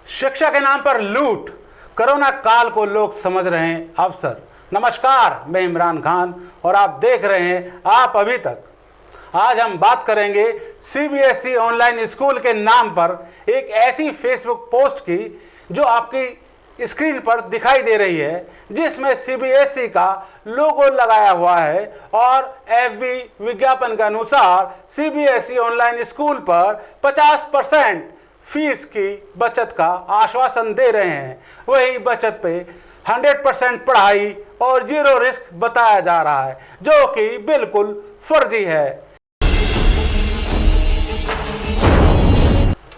शिक्षा के नाम पर लूट, कोरोना काल को लोग समझ रहे हैं अवसर। नमस्कार, मैं इमरान खान और आप देख रहे हैं आप अभी तक। आज हम बात करेंगे सीबीएसई ऑनलाइन स्कूल के नाम पर एक ऐसी फेसबुक पोस्ट की जो आपकी स्क्रीन पर दिखाई दे रही है, जिसमें सीबीएसई का लोगो लगाया हुआ है और एफबी विज्ञापन के अनुसार सीबीएसई ऑनलाइन स्कूल पर 50% फीस की बचत का आश्वासन दे रहे हैं। वही बचत पे 100% पढ़ाई और 0 रिस्क बताया जा रहा है, जो कि बिल्कुल फर्जी है।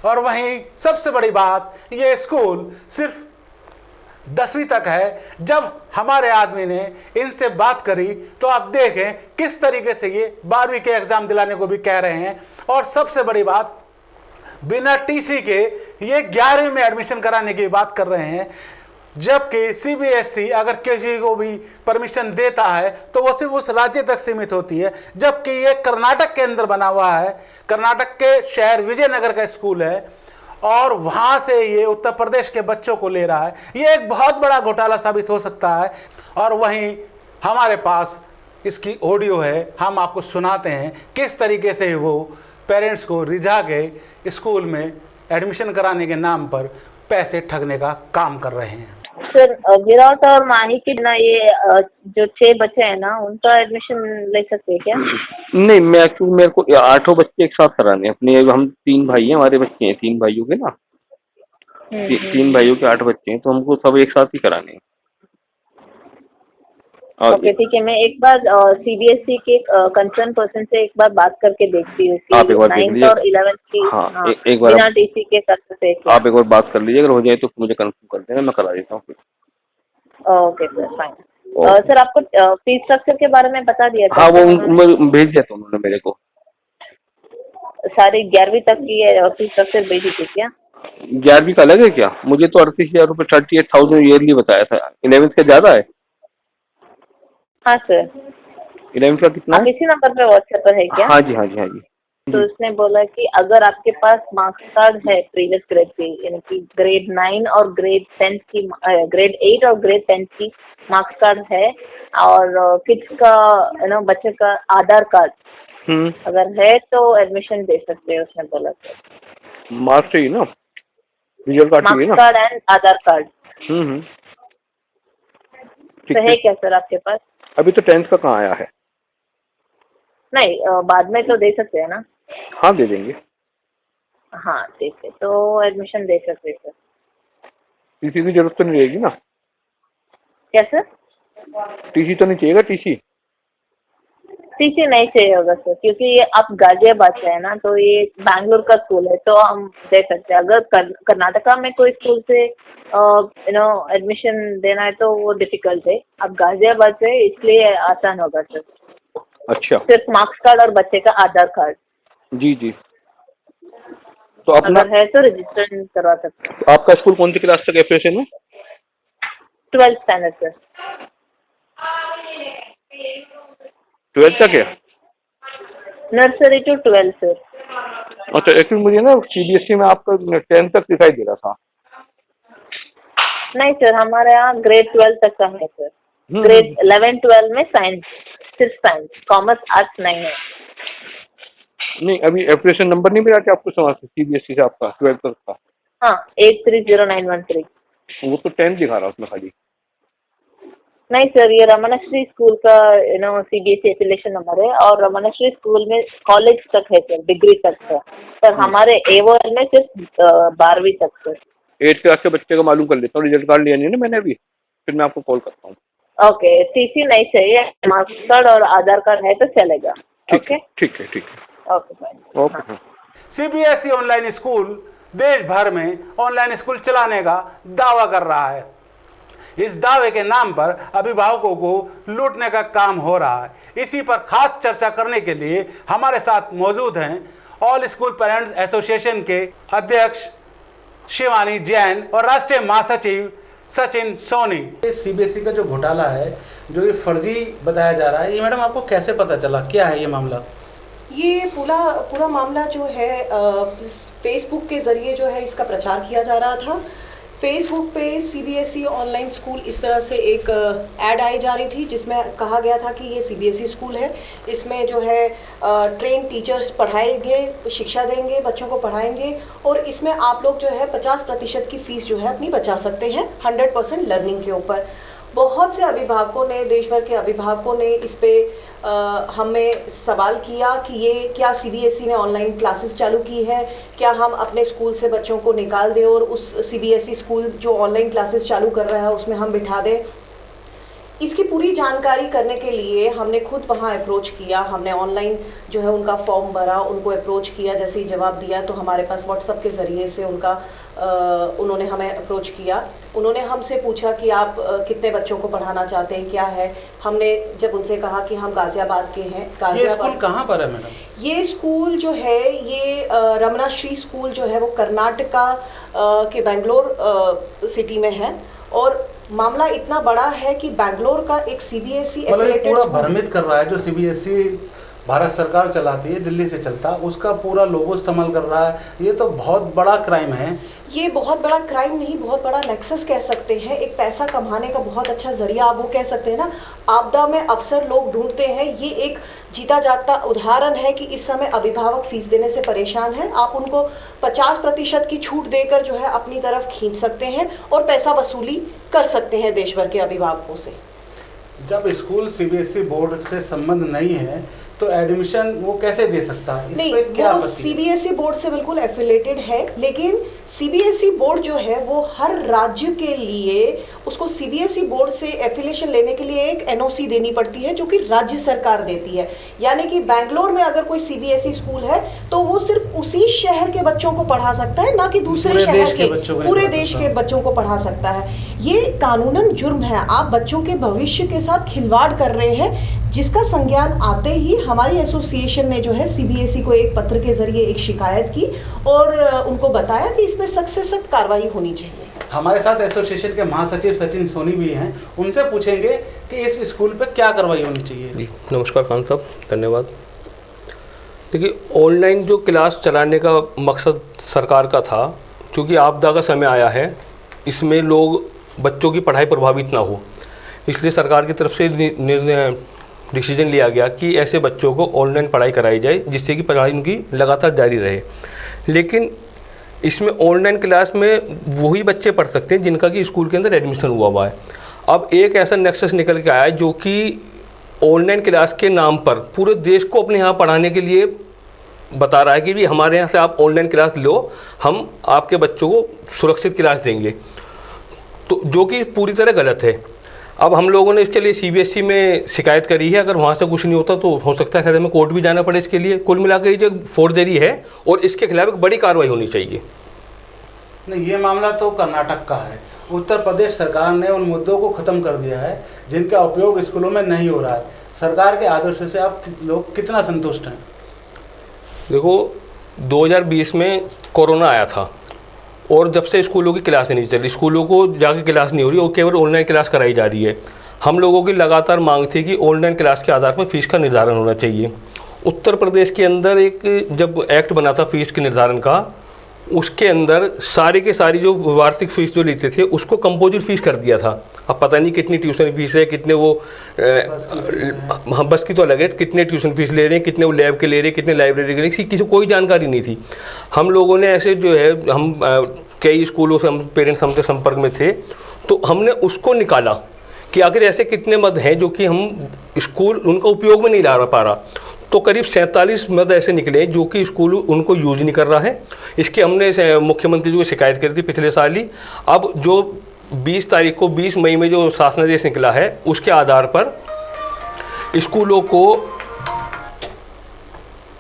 और वहीं सबसे बड़ी बात, ये स्कूल सिर्फ 10वीं तक है। जब हमारे आदमी ने इनसे बात करी तो आप देखें किस तरीके से ये 12वीं के एग्जाम दिलाने को भी कह रहे हैं। और सबसे बड़ी बात, बिना टीसी के ये 11वीं में एडमिशन कराने की बात कर रहे हैं, जबकि सीबीएसई अगर किसी को भी परमिशन देता है तो वो सिर्फ उस राज्य तक सीमित होती है, जबकि ये कर्नाटक के अंदर बना हुआ है। कर्नाटक के शहर विजयनगर का स्कूल है और वहाँ से ये उत्तर प्रदेश के बच्चों को ले रहा है। ये एक बहुत बड़ा घोटाला साबित हो सकता है। और वहीं हमारे पास इसकी ऑडियो है, हम आपको सुनाते हैं किस तरीके से वो पेरेंट्स को रिझा के स्कूल में एडमिशन कराने के नाम पर पैसे ठगने का काम कर रहे हैं। सर, विराट और माही के ना ये जो 6 बच्चे हैं ना, उनका एडमिशन ले सकते हैं क्या? नहीं, मेरे को 8 बच्चे एक साथ कराने हैं अपने। हम 3 भाई हैं, हमारे बच्चे हैं 3 भाइयों के ना। 3 भाइयों के 8 बच्चे हैं, तो हमको सब एक साथ ही कराने हैं। ओके, ठीक है। मैं एक बार सीबीएसई के कंसर्न पर्सन से एक बार बात करके देखती हूँ। आप एक बार देख लीजिए। 9th और 11th की। हाँ, एक बार बिना टीसी के कर सकते हैं। आप एक बार बात कर लीजिए, अगर हो जाए तो मुझे कंफर्म कर देना, मैं करा देता हूँ। Okay sir, fine. सर, आपको फीस स्ट्रक्चर के बारे में बता दिया था? हाँ, वो भेज दिया था उन्होंने मेरे को। सारी 11वीं तक की फीस स्ट्रक्चर भेजी थी क्या? 11वीं का अलग है क्या? मुझे तो 38,000 रुपये 38,000 ईयरली बताया था। 11th का ज्यादा है? हाँ सर। 11th का कितना है? इसी नंबर पे व्हाट्सएप पर है क्या? हाँ जी, हाँ जी, हाँ जी। तो उसने बोला कि अगर आपके पास मार्क्स कार्ड है प्रीवियस ग्रेड की, यानी कि ग्रेड 9 और ग्रेड 10 की, ग्रेड 8 और ग्रेड 10 की मार्क्स कार्ड है, और किड्स का बच्चे का आधार कार्ड अगर है तो एडमिशन दे सकते हैं, उसने बोला। मार्क्स चाहिए ना, रिजल्ट कार्ड चाहिए ना? Marks card and Aadhaar card तो है क्या सर आपके पास? अभी तो 10th का कहाँ आया है? नहीं, बाद में तो दे सकते हैं ना? हाँ, दे देंगे। हाँ, ठीक है, तो एडमिशन दे सकते हैं सर। टीसी की जरूरत तो नहीं रहेगी ना? क्या सर? टीसी तो नहीं चाहिएगा? टीसी नहीं चाहिए होगा सर, क्योंकि ये आप गाजियाबाद से है ना, तो ये बैंगलोर का स्कूल है, तो हम दे सकते हैं। अगर कर्नाटका में कोई स्कूल से एडमिशन देना है तो वो डिफिकल्ट है। अब गाजियाबाद से, इसलिए आसान होगा सर। अच्छा, सिर्फ मार्क्स कार्ड और बच्चे का आधार कार्ड। जी जी। तो अपना अगर है तो रजिस्ट्रेशन करवा सकते हैं। आपका स्कूल कौन सी क्लास तक है में? 12th standard sir. 12th तक है? Nursery to 12 sir. अच्छा, एक्चुअली मुझे ना सीबीएसई में आपका 10th तक दिखाई दे रहा था। नहीं सर, हमारे यहाँ ग्रेड 12 तक का है सर। ग्रेड 11, 12 में साइंस, सिर्फ साइंस, कॉमर्स, आर्ट्स नहीं है। नहीं, अभी एप्लीकेशन नंबर नहीं मिला क्या आपको समझ से सीबीएसई से आपका 12th तक का? हाँ, 830913। वो तो 10th दिखा रहा उसमें खाली। नहीं सर, ये रमनश्री स्कूल का सीबीएसई एफिलिएशन नंबर है, और रमनश्री स्कूल में कॉलेज तक है सर, डिग्री तक है सर। हमारे एओएल में सिर्फ 12वीं तक सर। 8th क्लास के बच्चे का मालूम कर लेता हूँ, रिजल्ट कार्ड लिया नहीं ना मैंने अभी, फिर मैं आपको कॉल करता हूँ। ओके, टीसी नहीं चाहिए, मार्क्स कार्ड और आधार कार्ड है तो चलेगा। ठीक है, ठीक है, ठीक है। Okay fine. Okay. CBSE online school देश भर में ऑनलाइन स्कूल चलाने का दावा कर रहा है। इस दावे के नाम पर अभिभावकों को लूटने का काम हो रहा है। इसी पर खास चर्चा करने के लिए हमारे साथ मौजूद हैं ऑल स्कूल पेरेंट्स एसोसिएशन के अध्यक्ष शिवानी जैन और राष्ट्रीय महासचिव सचिन सोनी। सीबीएसई का जो घोटाला है, जो ये फर्जी बताया जा रहा है, ये मैडम आपको कैसे पता चला? क्या है ये मामला? ये पूरा मामला जो है फेसबुक के ज़रिए जो है इसका प्रचार किया जा रहा था। फेसबुक पे सीबीएसई ऑनलाइन स्कूल इस तरह से एक ऐड आई जा रही थी जिसमें कहा गया था कि ये सीबीएसई स्कूल है, इसमें जो है ट्रेन टीचर्स पढ़ाएंगे, शिक्षा देंगे, बच्चों को पढ़ाएंगे और इसमें आप लोग जो है 50% की फ़ीस जो है अपनी बचा सकते हैं 100% लर्निंग के ऊपर। बहुत से अभिभावकों ने, देश भर के अभिभावकों ने इस पे हमें सवाल किया कि ये क्या सीबीएसई ने ऑनलाइन क्लासेस चालू की है, क्या हम अपने स्कूल से बच्चों को निकाल दें और उस सीबीएसई स्कूल जो ऑनलाइन क्लासेस चालू कर रहा है उसमें हम बिठा दें। इसकी पूरी जानकारी करने के लिए हमने खुद वहाँ अप्रोच किया, हमने ऑनलाइन जो है उनका फॉर्म भरा, उनको अप्रोच किया। जैसे ही जवाब दिया तो हमारे पास व्हाट्सएप के ज़रिए से उन्होंने हमें अप्रोच किया। उन्होंने हमसे पूछा कि आप कितने बच्चों को पढ़ाना चाहते हैं, क्या है। हमने जब उनसे कहा कि हम गाज़ियाबाद के हैं। ये स्कूल कहाँ पर है मैडम? ये स्कूल जो है ये रमना श्री स्कूल जो है वो कर्नाटका के बेंगलोर सिटी में है और मामला इतना बड़ा है कि बेंगलोर का एक सीबीएसई पूरा भ्रमित कर रहा है। जो सीबीएसई भारत सरकार चलाती है, दिल्ली से चलता, उसका पूरा लोगो इस्तेमाल कर रहा है। ये तो बहुत बड़ा क्राइम है। ये बहुत बड़ा क्राइम नहीं, बहुत बड़ा नेक्सस कह सकते हैं, एक पैसा कमाने का बहुत अच्छा जरिया आप वो कह सकते हैं ना। आपदा में अवसर लोग ढूंढते हैं। ये एक जीता जागता उदाहरण है कि इस समय अभिभावक फीस देने से परेशान हैं, आप उनको 50% की छूट देकर जो है अपनी तरफ खींच सकते हैं और पैसा वसूली कर सकते हैं देश भर के अभिभावकों से। जब स्कूल सीबीएसई बोर्ड से संबंध नहीं है तो एडमिशन वो कैसे दे सकता है? नहीं, वो सीबीएसई बोर्ड से बिल्कुल एफिलेटेड है, लेकिन सीबीएसई बोर्ड जो है वो हर राज्य के लिए उसको सीबीएसई बोर्ड से एफिलिएशन लेने के लिए एक एनओसी देनी पड़ती है जो कि राज्य सरकार देती है। यानी कि बेंगलोर में अगर कोई सीबीएसई स्कूल है तो वो सिर्फ उसी शहर के बच्चों को पढ़ा सकता है, ना कि दूसरे शहर के, पूरे देश के बच्चों को पढ़ा सकता है। ये कानूनन जुर्म है, आप बच्चों के भविष्य के साथ खिलवाड़ कर रहे हैं, जिसका संज्ञान आते ही हमारी एसोसिएशन ने जो है सीबीएसई को एक पत्र के जरिए एक शिकायत की और उनको बताया कि इसमें सख्त से सख्त कार्रवाई होनी चाहिए। हमारे साथ एसोसिएशन के महासचिव सचिन सोनी भी हैं, उनसे पूछेंगे कि इस स्कूल पे क्या कार्रवाई होनी चाहिए। नमस्कार खान साहब, धन्यवाद। देखिए, ऑनलाइन जो क्लास चलाने का मकसद सरकार का था, क्योंकि आपदा का समय आया है, इसमें लोग बच्चों की पढ़ाई प्रभावित ना हो, इसलिए सरकार की तरफ से डिसीजन लिया गया कि ऐसे बच्चों को ऑनलाइन पढ़ाई कराई जाए जिससे कि पढ़ाई उनकी लगातार जारी रहे। लेकिन इसमें ऑनलाइन क्लास में वही बच्चे पढ़ सकते हैं जिनका कि स्कूल के अंदर एडमिशन हुआ है। अब एक ऐसा नेक्सस निकल के आया है जो कि ऑनलाइन क्लास के नाम पर पूरे देश को अपने यहाँ पढ़ाने के लिए बता रहा है कि भी हमारे यहाँ से आप ऑनलाइन क्लास लो, हम आपके बच्चों को सुरक्षित क्लास देंगे, तो जो कि पूरी तरह गलत है। अब हम लोगों ने इसके लिए सीबीएसई में शिकायत करी है। अगर वहाँ से कुछ नहीं होता तो हो सकता है शायद हमें कोर्ट भी जाना पड़े इसके लिए। कुल मिलाकर ये जो फोर्जरी है और इसके खिलाफ एक बड़ी कार्रवाई होनी चाहिए। नहीं, ये मामला तो कर्नाटक का है। उत्तर प्रदेश सरकार ने उन मुद्दों को ख़त्म कर दिया है जिनका उपयोग स्कूलों में नहीं हो रहा है। सरकार के आदेशों से आप लोग कितना संतुष्ट हैं? देखो, 2020 में कोरोना आया था और जब से स्कूलों की क्लास नहीं चल रही, स्कूलों को जाके क्लास नहीं हो रही और केवल ऑनलाइन क्लास कराई जा रही है। हम लोगों की लगातार मांग थी कि ऑनलाइन क्लास के आधार पर फ़ीस का निर्धारण होना चाहिए। उत्तर प्रदेश के अंदर एक जब एक्ट बना था फ़ीस के निर्धारण का, उसके अंदर सारी के सारी जो वार्षिक फ़ीस जो लेते थे उसको कंपोजिट फ़ीस कर दिया था। अब पता नहीं कितनी ट्यूशन फीस है, कितने वो बस की तो अलग है, कितने ट्यूशन फीस ले रहे हैं, कितने वो लैब के ले रहे हैं, कितने लाइब्रेरी के ले रहे हैं, किसी कोई जानकारी नहीं थी। हम लोगों ने ऐसे जो है, हम कई स्कूलों से हम पेरेंट्स हमसे संपर्क में थे, तो हमने उसको निकाला कि आखिर ऐसे कितने मद हैं जो कि हम स्कूल उनका उपयोग में नहीं ला पा रहा। तो करीब 47 मद ऐसे निकले जो कि स्कूल उनको यूज नहीं कर रहा है। इसकी हमने मुख्यमंत्री जी को शिकायत करी थी पिछले साल ही। अब जो 20 तारीख को 20 मई में जो शासनादेश निकला है, उसके आधार पर स्कूलों को,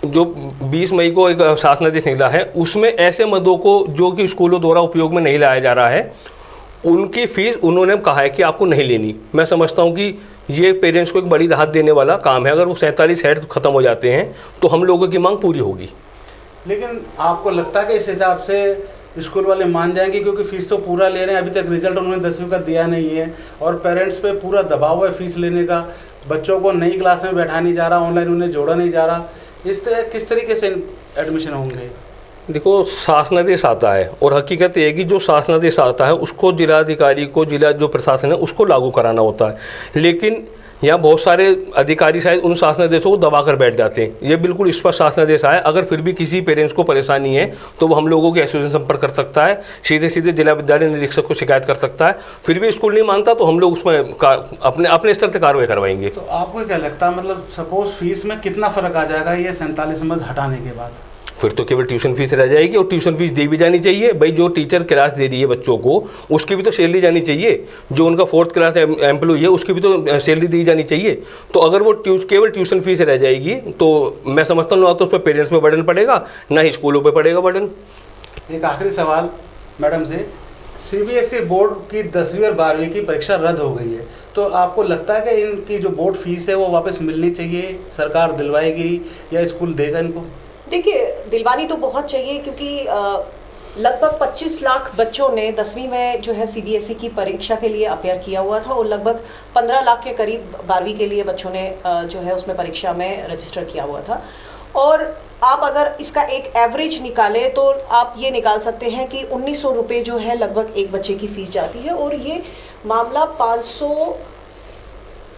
जो 20 मई को एक शासनादेश निकला है, उसमें ऐसे मदों को जो कि स्कूलों द्वारा उपयोग में नहीं लाया जा रहा है, उनकी फ़ीस उन्होंने कहा है कि आपको नहीं लेनी। मैं समझता हूं कि ये पेरेंट्स को एक बड़ी राहत देने वाला काम है। अगर वो 47 हेड ख़त्म हो जाते हैं तो हम लोगों की मांग पूरी होगी। लेकिन आपको लगता है कि इस हिसाब से स्कूल वाले मान जाएंगे? क्योंकि फ़ीस तो पूरा ले रहे हैं, अभी तक रिजल्ट उन्होंने 10वीं का दिया नहीं है और पेरेंट्स पे पूरा दबाव है फ़ीस लेने का। बच्चों को नई क्लास में बैठा नहीं जा रहा, ऑनलाइन उन्हें जोड़ा नहीं जा रहा। इस तरह किस तरीके से एडमिशन होंगे? देखो, शासनादेश आता है और हकीकत ये है कि जो शासनादेश आता है उसको जिलाधिकारी को, जिला जो प्रशासन है उसको लागू कराना होता है। लेकिन यहाँ बहुत सारे अधिकारी शायद उन शासनादेशों को दबा कर बैठ जाते हैं। ये बिल्कुल स्पष्ट शासनादेश आया, अगर फिर भी किसी पेरेंट्स को परेशानी है तो वो हम लोगों के एसोसिएशन संपर्क कर सकता है, सीधे सीधे जिला विद्यालय निरीक्षक को शिकायत कर सकता है। फिर भी स्कूल नहीं मानता तो हम लोग उसमें अपने स्तर से कार्रवाई करवाएंगे। तो आपको क्या लगता है, मतलब सपोज फीस में कितना फ़र्क आ जाएगा ये 47 नंबर हटाने के बाद? फिर तो केवल ट्यूशन फीस रह जाएगी, और ट्यूशन फीस दी भी जानी चाहिए। भाई जो टीचर क्लास दे रही है बच्चों को उसकी भी तो सैलरी जानी चाहिए, जो उनका 4th क्लास एम्प्लॉय है उसकी भी तो सैलरी दी जानी चाहिए। तो अगर वो केवल ट्यूशन फीस रह जाएगी तो मैं समझता हूँ ना तो उस पर पेरेंट्स पे बर्डन पड़ेगा, ना ही स्कूलों पे पड़ेगा बर्डन। एक आखिरी सवाल मैडम से, CBSE बोर्ड की 10वीं और 12वीं की परीक्षा रद्द हो गई है, तो आपको लगता है कि इनकी जो बोर्ड फीस है वो वापस मिलनी चाहिए, सरकार दिलवाएगी या स्कूल देगा इनको? देखिए, दिलवानी तो बहुत चाहिए, क्योंकि लगभग 25 लाख बच्चों ने 10वीं में जो है CBSE की परीक्षा के लिए अपेयर किया हुआ था, और लगभग 15 लाख के करीब 12वीं के लिए बच्चों ने जो है उसमें परीक्षा में रजिस्टर किया हुआ था। और आप अगर इसका एक एवरेज निकालें तो आप ये निकाल सकते हैं कि 1900 रुपये जो है लगभग एक बच्चे की फीस जाती है, और ये मामला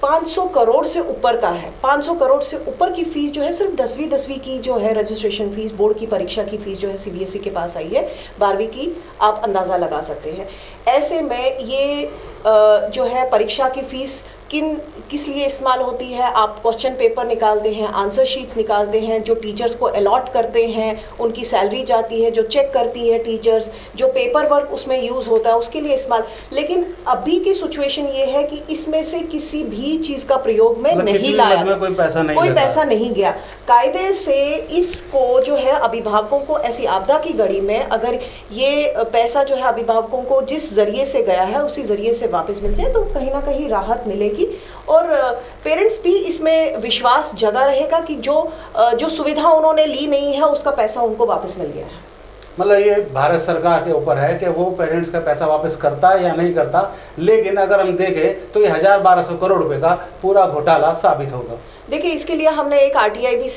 500 करोड़ से ऊपर का है। 500 करोड़ से ऊपर की फीस जो है सिर्फ 10वीं की जो है रजिस्ट्रेशन फीस, बोर्ड की परीक्षा की फीस जो है CBSE के पास आई है। 12वीं की आप अंदाज़ा लगा सकते हैं। ऐसे में ये जो है परीक्षा की फीस किस लिए इस्तेमाल होती है? आप क्वेश्चन पेपर निकालते हैं, आंसर शीट्स निकालते हैं, जो टीचर्स को अलॉट करते हैं उनकी सैलरी जाती है, जो चेक करती है टीचर्स, जो पेपर वर्क उसमें यूज़ होता है उसके लिए इस्तेमाल। लेकिन अभी की सिचुएशन ये है कि इसमें से किसी भी चीज़ का प्रयोग में नहीं लाया, कोई पैसा नहीं गया। कायदे से इसको जो है अभिभावकों को ऐसी आपदा की घड़ी में अगर ये पैसा जो है अभिभावकों को जिस जरिए से गया है उसी जरिए से वापस मिल जाए तो कहीं ना कहीं राहत मिलेगी, और पेरेंट्स भी इसमें विश्वास जगा रहेगा कि जो सुविधा उन्होंने ली नहीं है उसका पैसा उनको वापस मिल गया है। मतलब ये भारत सरकार के ऊपर है कि वो पेरेंट्स का पैसा वापस करता है या नहीं करता, लेकिन अगर हम देखें तो ये 1200 करोड़ रुपए का पूरा घोटाला साबित होगा। देखिए, इसके लिए हमने एक RTI भी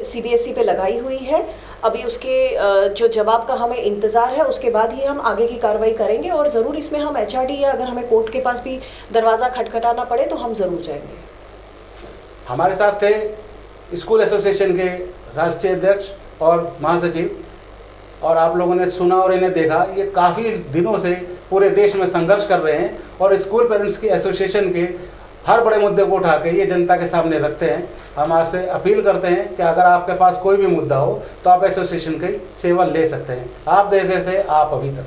CBSE पे लगाई हुई है। अभी उसके जो जवाब का हमें इंतज़ार है, उसके बाद ही हम आगे की कार्रवाई करेंगे, और ज़रूर इसमें हम HRD या अगर हमें कोर्ट के पास भी दरवाज़ा खटखटाना पड़े तो हम ज़रूर जाएंगे। हमारे साथ थे स्कूल एसोसिएशन के राष्ट्रीय अध्यक्ष और महासचिव, और आप लोगों ने सुना और इन्हें देखा, ये काफ़ी दिनों से पूरे देश में संघर्ष कर रहे हैं और स्कूल पेरेंट्स की एसोसिएशन के हर बड़े मुद्दे को उठा के ये जनता के सामने रखते हैं। हम आपसे अपील करते हैं कि अगर आपके पास कोई भी मुद्दा हो तो आप एसोसिएशन की सेवा ले सकते हैं। आप देख रहे थे आप अभी तक।